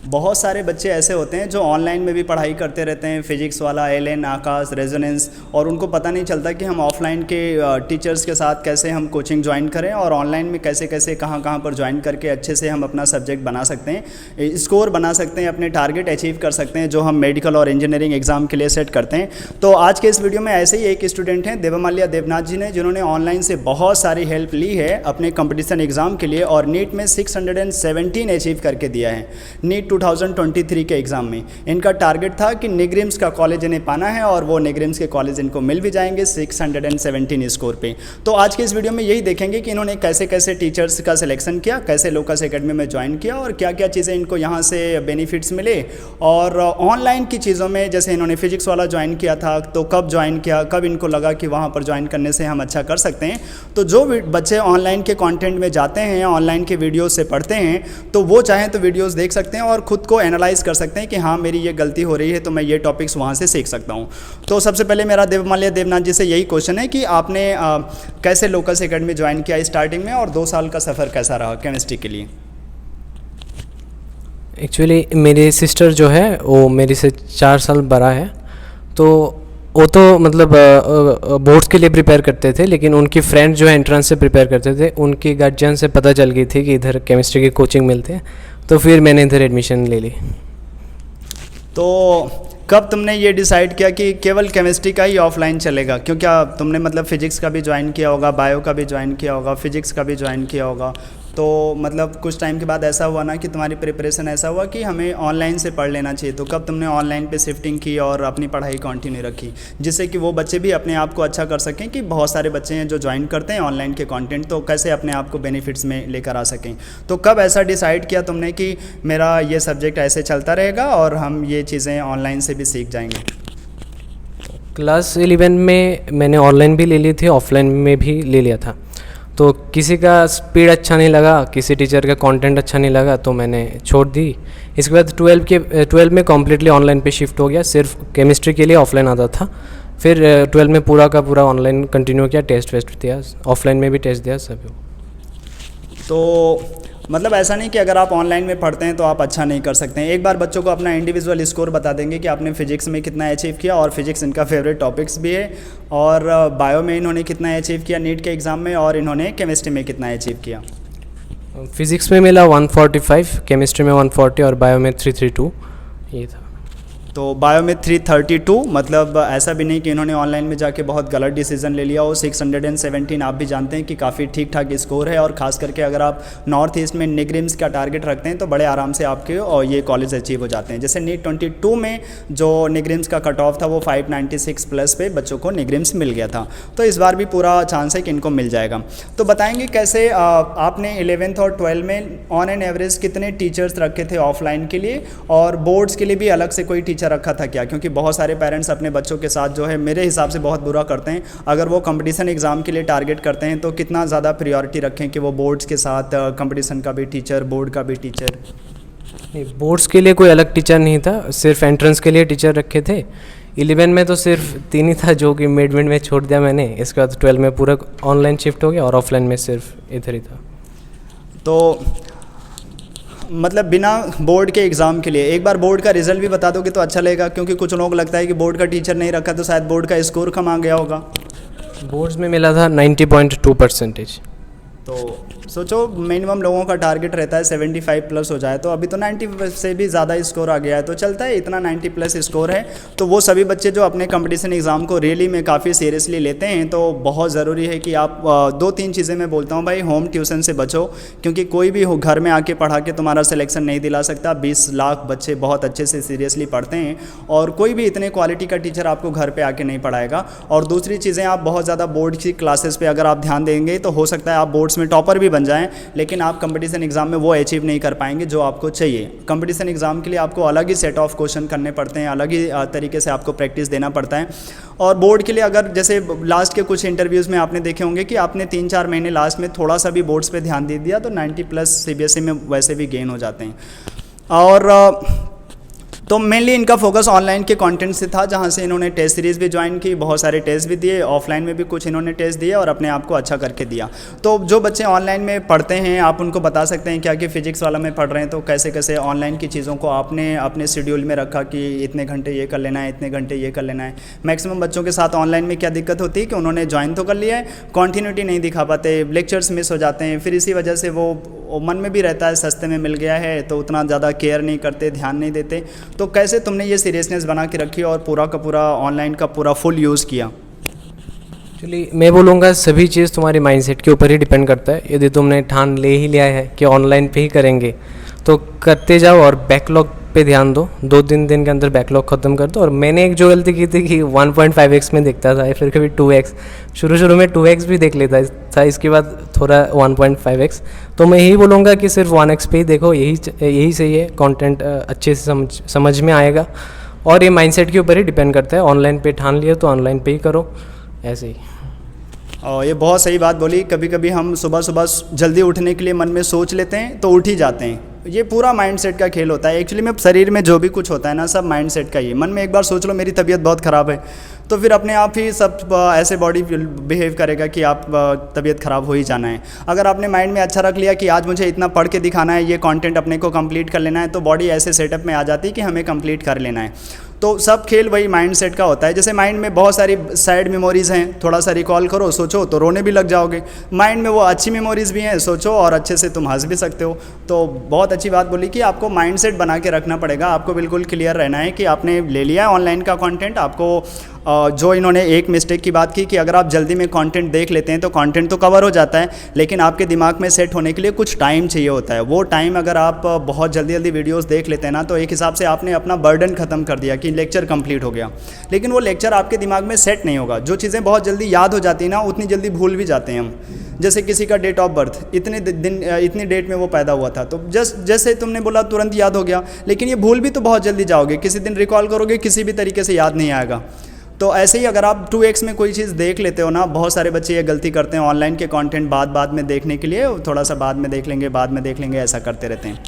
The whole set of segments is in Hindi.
बहुत सारे बच्चे ऐसे होते हैं जो ऑनलाइन में भी पढ़ाई करते रहते हैं, फिजिक्स वाला, एलन, आकाश, रेजोनेंस, और उनको पता नहीं चलता कि हम ऑफलाइन के टीचर्स के साथ कैसे हम कोचिंग ज्वाइन करें और ऑनलाइन में कैसे कैसे कहाँ कहाँ पर ज्वाइन करके अच्छे से हम अपना सब्जेक्ट बना सकते हैं, स्कोर बना सकते हैं, अपने टारगेट अचीव कर सकते हैं जो हम मेडिकल और इंजीनियरिंग एग्जाम के लिए सेट करते हैं। तो आज के इस वीडियो में ऐसे ही एक स्टूडेंट हैं देवमाल्या देवनाथ जी ने, जिन्होंने ऑनलाइन से बहुत सारी हेल्प ली है अपने कंपटीशन एग्जाम के लिए और नीट में 617 अचीव करके दिया है। नीट 2023 के एग्ज़ाम में इनका टारगेट था कि निगरिम्स का कॉलेज इन्हें पाना है और वो निगरिम्स के कॉलेज इनको मिल भी जाएंगे 617 स्कोर पे। तो आज के इस वीडियो में यही देखेंगे कि इन्होंने कैसे कैसे टीचर्स का सिलेक्शन किया, कैसे लोकस एकेडमी में ज्वाइन किया और क्या क्या चीज़ें इनको यहाँ से बेनिफिट्स मिले। और ऑनलाइन की चीज़ों में जैसे इन्होंने फिजिक्स वाला ज्वाइन किया था तो कब ज्वाइन किया, कब इनको लगा कि वहाँ पर ज्वाइन करने से हम अच्छा कर सकते हैं। तो जो बच्चे ऑनलाइन के कॉन्टेंट में जाते हैं, ऑनलाइन के वीडियोज़ से पढ़ते हैं, तो वो चाहें तो वीडियोज़ देख सकते हैं और खुद को एनालाइज कर सकते हैं कि हाँ मेरी ये गलती हो रही है तो मैं ये टॉपिक्स वहाँ से सीख सकता हूँ। तो सबसे पहले मेरा देवमाल्या देवनाथ जी से यही क्वेश्चन है कि आपने कैसे लोकस एकेडमी ज्वाइन किया स्टार्टिंग में और 2 साल का सफ़र कैसा रहा केमिस्ट्री के लिए? एक्चुअली मेरी सिस्टर जो है वो मेरे से 4 साल बड़ा है, तो वो तो मतलब बोर्ड्स के लिए प्रिपेयर करते थे, लेकिन उनकी फ्रेंड जो है एंट्रेंस से प्रिपेयर करते थे, उनकी गार्जियन से पता चल गई थी कि इधर केमिस्ट्री की कोचिंग मिलते हैं, तो फिर मैंने इधर एडमिशन ले ली। तो कब तुमने ये डिसाइड किया कि केवल केमिस्ट्री का ही ऑफलाइन चलेगा? क्योंकि तुमने मतलब फिजिक्स का भी ज्वाइन किया होगा, बायो का भी ज्वाइन किया होगा, फिजिक्स का भी ज्वाइन किया होगा, तो मतलब कुछ टाइम के बाद ऐसा हुआ ना कि तुम्हारी प्रिपरेशन ऐसा हुआ कि हमें ऑनलाइन से पढ़ लेना चाहिए। तो कब तुमने ऑनलाइन पे शिफ्टिंग की और अपनी पढ़ाई कंटिन्यू रखी, जिससे कि वो बच्चे भी अपने आप को अच्छा कर सकें? कि बहुत सारे बच्चे हैं जो ज्वाइन करते हैं ऑनलाइन के कंटेंट, तो कैसे अपने आप को बेनिफिट्स में लेकर आ सकें। तो कब ऐसा डिसाइड किया तुमने कि मेरा ये सब्जेक्ट ऐसे चलता रहेगा और हम ये चीज़ें ऑनलाइन से भी सीख जाएंगे? क्लास 11 में मैंने ऑनलाइन भी ले ली थी, ऑफलाइन में भी ले लिया था। तो किसी का स्पीड अच्छा नहीं लगा, किसी टीचर का कंटेंट अच्छा नहीं लगा, तो मैंने छोड़ दी। इसके बाद 12 में कम्प्लीटली ऑनलाइन पे शिफ्ट हो गया। सिर्फ केमिस्ट्री के लिए ऑफलाइन आता था, फिर 12 में पूरा का पूरा ऑनलाइन कंटिन्यू किया, टेस्ट वेस्ट दिया, ऑफलाइन में भी टेस्ट दिया सब। तो मतलब ऐसा नहीं कि अगर आप ऑनलाइन में पढ़ते हैं तो आप अच्छा नहीं कर सकते हैं। एक बार बच्चों को अपना इंडिविजुअल स्कोर बता देंगे कि आपने फिजिक्स में कितना अचीव किया, और फिजिक्स इनका फेवरेट टॉपिक्स भी है, और बायो में इन्होंने कितना अचीव किया नीट के एग्ज़ाम में, और इन्होंने केमिस्ट्री में कितना अचीव किया? फिजिक्स में मिला 145, केमिस्ट्री में 140 और बायो में 332 ये था। तो बायो में 332, मतलब ऐसा भी नहीं कि इन्होंने ऑनलाइन में जाके बहुत गलत डिसीजन ले लिया हो। 617 आप भी जानते हैं कि काफ़ी ठीक ठाक स्कोर है, और ख़ास करके अगर आप नॉर्थ ईस्ट में निगरिम्स का टारगेट रखते हैं तो बड़े आराम से आपके और ये कॉलेज अचीव हो जाते हैं। जैसे नीट 22 में जो निगरिम्स का कट ऑफ था वो 596 प्लस पे बच्चों को निगरिम्स मिल गया था। तो इस बार भी पूरा चांस है कि इनको मिल जाएगा। तो बताएंगे कैसे आपने 11th और 12 में ऑन एन एवरेज कितने टीचर्स रखे थे ऑफलाइन के लिए, और बोर्ड्स के लिए भी अलग से कोई रखा था क्या? क्योंकि बहुत सारे पेरेंट्स अपने बच्चों के साथ जो है मेरे हिसाब से बहुत बुरा करते हैं। अगर वो कंपटीशन एग्जाम के लिए टारगेट करते हैं तो कितना ज़्यादा प्रायोरिटी रखें कि वो बोर्ड्स के साथ कंपटीशन का भी टीचर, बोर्ड का भी टीचर। बोर्ड्स के लिए कोई अलग टीचर नहीं था, सिर्फ एंट्रेंस के लिए टीचर रखे थे। 11 में तो सिर्फ 3 ही था जो कि मिड में छोड़ दिया मैंने। इसके बाद 12 में पूरा ऑनलाइन शिफ्ट हो गया और ऑफलाइन में सिर्फ इधर ही था। तो मतलब बिना बोर्ड के एग्ज़ाम के लिए एक बार बोर्ड का रिजल्ट भी बता दोगे तो अच्छा लगेगा, क्योंकि कुछ लोग लगता है कि बोर्ड का टीचर नहीं रखा तो शायद बोर्ड का स्कोर कम आ गया होगा। बोर्ड्स में मिला था 90.2%। तो सोचो मिनिमम लोगों का टारगेट रहता है 75 प्लस हो जाए, तो अभी तो 90 से भी ज़्यादा स्कोर आ गया है, तो चलता है इतना 90 प्लस स्कोर है। तो वो सभी बच्चे जो अपने कंपटीशन एग्ज़ाम को रियली में काफ़ी सीरियसली लेते हैं, तो बहुत ज़रूरी है कि आप 2-3 चीज़ें मैं बोलता हूँ भाई, होम ट्यूशन से बचो, क्योंकि कोई भी घर में आके पढ़ा के तुम्हारा सिलेक्शन नहीं दिला सकता। 20 लाख बच्चे बहुत अच्छे से सीरियसली पढ़ते हैं, और कोई भी इतने क्वालिटी का टीचर आपको घर पर आके नहीं पढ़ाएगा। और दूसरी चीज़ें, आप बहुत ज़्यादा बोर्ड की क्लासेस पर अगर आप ध्यान देंगे तो हो सकता है आप बोर्ड्स में टॉपर भी जाएं, लेकिन आप कंपटीशन एग्जाम में वो अचीव नहीं कर पाएंगे जो आपको चाहिए। कंपटीशन एग्जाम के लिए आपको अलग ही सेट ऑफ क्वेश्चन करने पड़ते हैं, अलग ही तरीके से आपको प्रैक्टिस देना पड़ता है। और बोर्ड के लिए अगर जैसे लास्ट के कुछ इंटरव्यूज़ में आपने देखे होंगे कि आपने 3-4 महीने लास्ट में थोड़ा सा भी बोर्ड्स पे ध्यान दे दिया तो 90 प्लस CBSE में वैसे भी गेन हो जाते हैं। और तो मेनली इनका फोकस ऑनलाइन के कंटेंट से था, जहाँ से इन्होंने टेस्ट सीरीज़ भी ज्वाइन की, बहुत सारे टेस्ट भी दिए, ऑफलाइन में भी कुछ इन्होंने टेस्ट दिए और अपने आप को अच्छा करके दिया। तो जो बच्चे ऑनलाइन में पढ़ते हैं, आप उनको बता सकते हैं क्या कि फिजिक्स वाला में पढ़ रहे हैं तो कैसे कैसे ऑनलाइन की चीज़ों को आपने अपने शेड्यूल में रखा कि इतने घंटे ये कर लेना है, इतने घंटे ये कर लेना है। मैक्सिमम बच्चों के साथ ऑनलाइन में क्या दिक्कत होती है कि उन्होंने ज्वाइन तो कर लिया है, कॉन्टीन्यूटी नहीं दिखा पाते, लेक्चर्स मिस हो जाते हैं, फिर इसी वजह से वो मन में भी रहता है सस्ते में मिल गया है तो उतना ज़्यादा केयर नहीं करते, ध्यान नहीं देते। तो कैसे तुमने ये सीरियसनेस बना के रखी और पूरा का पूरा ऑनलाइन का पूरा फुल यूज़ किया? एक्चुअली मैं बोलूँगा सभी चीज़ तुम्हारी माइंडसेट के ऊपर ही डिपेंड करता है। यदि तुमने ठान ले ही लिया है कि ऑनलाइन पे ही करेंगे तो करते जाओ और बैकलॉग पे ध्यान दो, 2-3 दिन के अंदर बैकलॉग ख़त्म कर दो। और मैंने एक जो गलती की थी कि 1.5x में देखता था, फिर कभी 2x, शुरू में 2x भी देख लेता था, इसके बाद थोड़ा 1.5x। तो मैं यही बोलूँगा कि सिर्फ 1x पे ही देखो, यही सही है, कंटेंट अच्छे से समझ में आएगा। और ये माइंडसेट के ऊपर ही डिपेंड करता है, ऑनलाइन पे ठान लिया तो ऑनलाइन पे ही करो, ऐसे ही। और ये बहुत सही बात बोली, कभी कभी हम सुबह सुबह जल्दी उठने के लिए मन में सोच लेते हैं तो उठ ही जाते हैं। ये पूरा माइंडसेट का खेल होता है एक्चुअली में। शरीर में जो भी कुछ होता है ना, सब माइंडसेट का ही। मन में एक बार सोच लो मेरी तबीयत बहुत ख़राब है तो फिर अपने आप ही सब ऐसे बॉडी बिहेव करेगा कि आप तबीयत ख़राब हो ही जाना है। अगर आपने माइंड में अच्छा रख लिया कि आज मुझे इतना पढ़ के दिखाना है, ये कंटेंट अपने को कंप्लीट कर लेना है, तो बॉडी ऐसे सेटअप में आ जाती है कि हमें कंप्लीट कर लेना है। तो सब खेल वही माइंडसेट का होता है। जैसे माइंड में बहुत सारी सैड मेमोरीज़ हैं, थोड़ा सा रिकॉल करो, सोचो तो रोने भी लग जाओगे। माइंड में वो अच्छी मेमोरीज़ भी हैं, सोचो और अच्छे से तुम हंस भी सकते हो। तो बहुत अच्छी बात बोली कि आपको माइंडसेट बना के रखना पड़ेगा। आपको बिल्कुल क्लियर रहना है कि आपने ले लिया है ऑनलाइन का कंटेंट। आपको जो इन्होंने एक मिस्टेक की बात की कि अगर आप जल्दी में कंटेंट देख लेते हैं तो कंटेंट तो कवर हो जाता है, लेकिन आपके दिमाग में सेट होने के लिए कुछ टाइम चाहिए होता है। वो टाइम अगर आप बहुत जल्दी वीडियोस देख लेते हैं ना, तो एक हिसाब से आपने अपना बर्डन ख़त्म कर दिया कि लेक्चर कंप्लीट हो गया, लेकिन वो लेक्चर आपके दिमाग में सेट नहीं होगा। जो चीज़ें बहुत जल्दी याद हो जाती हैं ना, उतनी जल्दी भूल भी जाते हैं हम। जैसे किसी का डेट ऑफ बर्थ इतनी डेट में वो पैदा हुआ था, तो जैसे तुमने बोला तुरंत याद हो गया, लेकिन ये भूल भी तो बहुत जल्दी जाओगे। किसी दिन रिकॉल करोगे, किसी भी तरीके से याद नहीं आएगा। तो ऐसे ही अगर आप 2x में कोई चीज़ देख लेते हो ना, बहुत सारे बच्चे ये गलती करते हैं ऑनलाइन के कंटेंट बाद में देखने के लिए, थोड़ा सा बाद में देख लेंगे, ऐसा करते रहते हैं।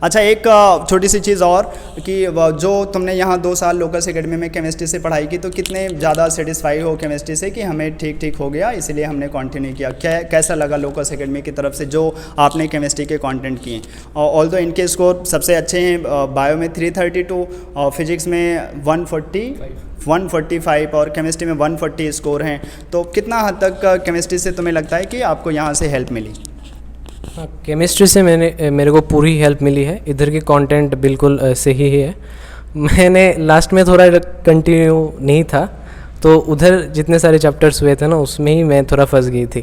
अच्छा, एक छोटी सी चीज़ और कि जो तुमने यहाँ 2 साल लोकस एकेडमी में केमिस्ट्री से पढ़ाई की, तो कितने ज़्यादा सेटिस्फाई हो केमिस्ट्री से कि हमें ठीक हो गया, इसीलिए हमने कंटिन्यू किया? कैसा लगा लोकस एकेडमी की तरफ से जो आपने केमिस्ट्री के कंटेंट किए? ऑल्दो इनके स्कोर सबसे अच्छे हैं, बायो में 332 और फिजिक्स में 145 और केमिस्ट्री में 140 स्कोर हैं। तो कितना हद तक केमिस्ट्री से तुम्हें लगता है कि आपको यहाँ से हेल्प मिली? हाँ, केमिस्ट्री से मेरे को पूरी हेल्प मिली है। इधर की कंटेंट बिल्कुल सही ही है। मैंने लास्ट में थोड़ा कंटिन्यू नहीं था, तो उधर जितने सारे चैप्टर्स हुए थे ना, उसमें ही मैं थोड़ा फंस गई थी।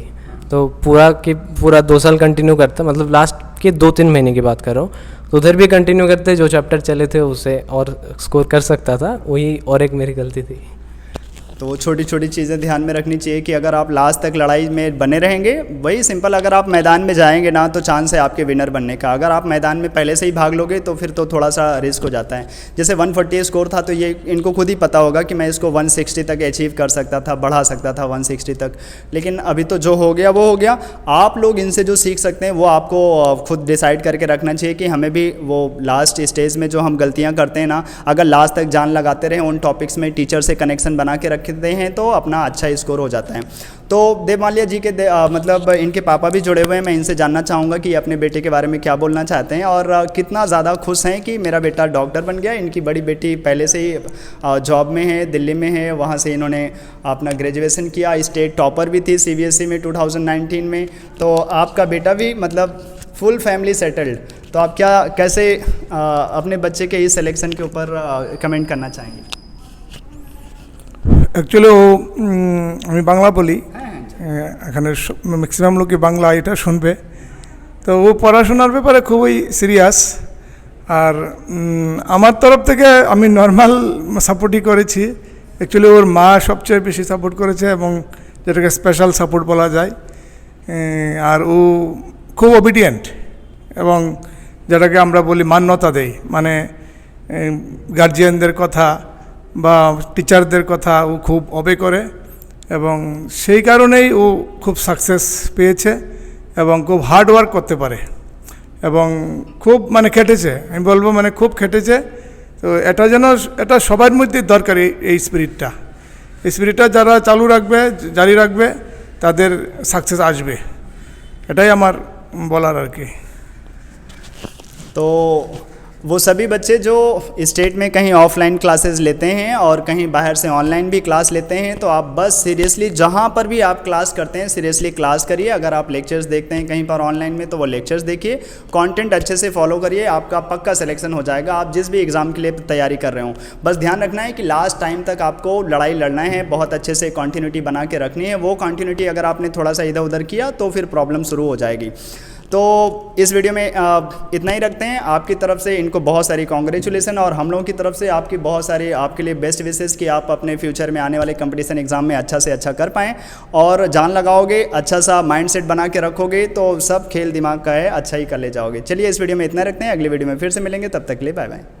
तो पूरा 2 साल कंटिन्यू करता, मतलब लास्ट के 2-3 महीने की बात कर रहा हूँ, तो उधर भी कंटिन्यू करते, जो चैप्टर चले थे उससे और स्कोर कर सकता था। वही और एक मेरी गलती थी। तो वो छोटी छोटी चीज़ें ध्यान में रखनी चाहिए कि अगर आप लास्ट तक लड़ाई में बने रहेंगे, वही सिंपल, अगर आप मैदान में जाएंगे ना तो चांस है आपके विनर बनने का। अगर आप मैदान में पहले से ही भाग लोगे तो फिर तो थोड़ा सा रिस्क हो जाता है। जैसे 140 स्कोर था, तो ये इनको खुद ही पता होगा कि मैं इसको 160 तक अचीव कर सकता था, बढ़ा सकता था 160 तक, लेकिन अभी तो जो हो गया वो हो गया। आप लोग इनसे जो सीख सकते हैं वो आपको खुद डिसाइड करके रखना चाहिए कि हमें भी वो लास्ट स्टेज में जो हम गलतियाँ करते हैं ना, अगर लास्ट तक जान लगाते रहें उन टॉपिक्स में, टीचर से कनेक्शन बना के रखते हैं तो अपना अच्छा स्कोर हो जाता है। तो देव माल्या जी के मतलब इनके पापा भी जुड़े हुए हैं, मैं इनसे जानना चाहूँगा कि अपने बेटे के बारे में क्या बोलना चाहते हैं और कितना ज़्यादा खुश हैं कि मेरा बेटा डॉक्टर बन गया। इनकी बड़ी बेटी पहले से ही जॉब में है, दिल्ली में है, वहाँ से इन्होंने अपना ग्रेजुएशन किया, स्टेट टॉपर भी थी CBSE में 2019 में। तो आपका बेटा भी मतलब फुल फैमिली सेटल्ड। तो आप कैसे अपने बच्चे के इस सिलेक्शन के ऊपर कमेंट करना चाहेंगे? অ্যাকচুয়ালি ও আমি বাংলা বলি, এখানে ম্যাক্সিমাম লোকই বাংলা এটা শুনবে। তো ও পড়াশোনার ব্যাপারে খুবই সিরিয়াস, আর আমার তরফ থেকে আমি নর্মাল সাপোর্টই করেছি। অ্যাকচুয়ালি ওর মা সবচেয়ে বেশি সাপোর্ট করেছে এবং যেটাকে স্পেশাল সাপোর্ট বলা যায়। আর ও খুব ওবিডিয়েন্ট এবং যেটাকে আমরা বলি মান্যতা দেয়, মানে গার্জিয়ানদের কথা বা টিচারদের কথা ও খুব অবে করে এবং সেই কারণেই ও খুব সাকসেস পেয়েছে এবং খুব হার্ড ওয়ার্ক করতে পারে এবং খুব মানে খেটেছে, আমি বলবো মানে খুব খেটেছে তো এটা সবার মধ্যে দরকারি এই স্পিরিটটা যারা চালু রাখবে জারি রাখবে তাদের সাকসেস আসবে, এটাই আমার বলার আর কি। तो वो सभी बच्चे जो स्टेट में कहीं ऑफलाइन क्लासेस लेते हैं और कहीं बाहर से ऑनलाइन भी क्लास लेते हैं, तो आप बस सीरियसली जहाँ पर भी आप क्लास करते हैं सीरियसली क्लास करिए। अगर आप लेक्चर्स देखते हैं कहीं पर ऑनलाइन में तो वो लेक्चर्स देखिए, कंटेंट अच्छे से फॉलो करिए, आपका पक्का सिलेक्शन हो जाएगा, आप जिस भी एग्ज़ाम के लिए तैयारी कर रहे हो। बस ध्यान रखना है कि लास्ट टाइम तक आपको लड़ाई लड़ना है, बहुत अच्छे से कंटिन्यूटी बना के रखनी है। वो कंटिन्यूटी अगर आपने थोड़ा सा इधर उधर किया तो फिर प्रॉब्लम शुरू हो जाएगी। तो इस वीडियो में इतना ही रखते हैं। आपकी तरफ से इनको बहुत सारी कॉन्ग्रेचुलेसन और हम लोगों की तरफ से आपकी बहुत सारी आपके लिए बेस्ट विशेस कि आप अपने फ्यूचर में आने वाले कंपटीशन एग्ज़ाम में अच्छा से अच्छा कर पाएँ और जान लगाओगे, अच्छा सा माइंड सेट बना के रखोगे तो सब खेल दिमाग का है, अच्छा ही कर ले जाओगे। चलिए इस वीडियो में इतना रखते हैं, अगली वीडियो में फिर से मिलेंगे, तब तक के लिए बाय बाय।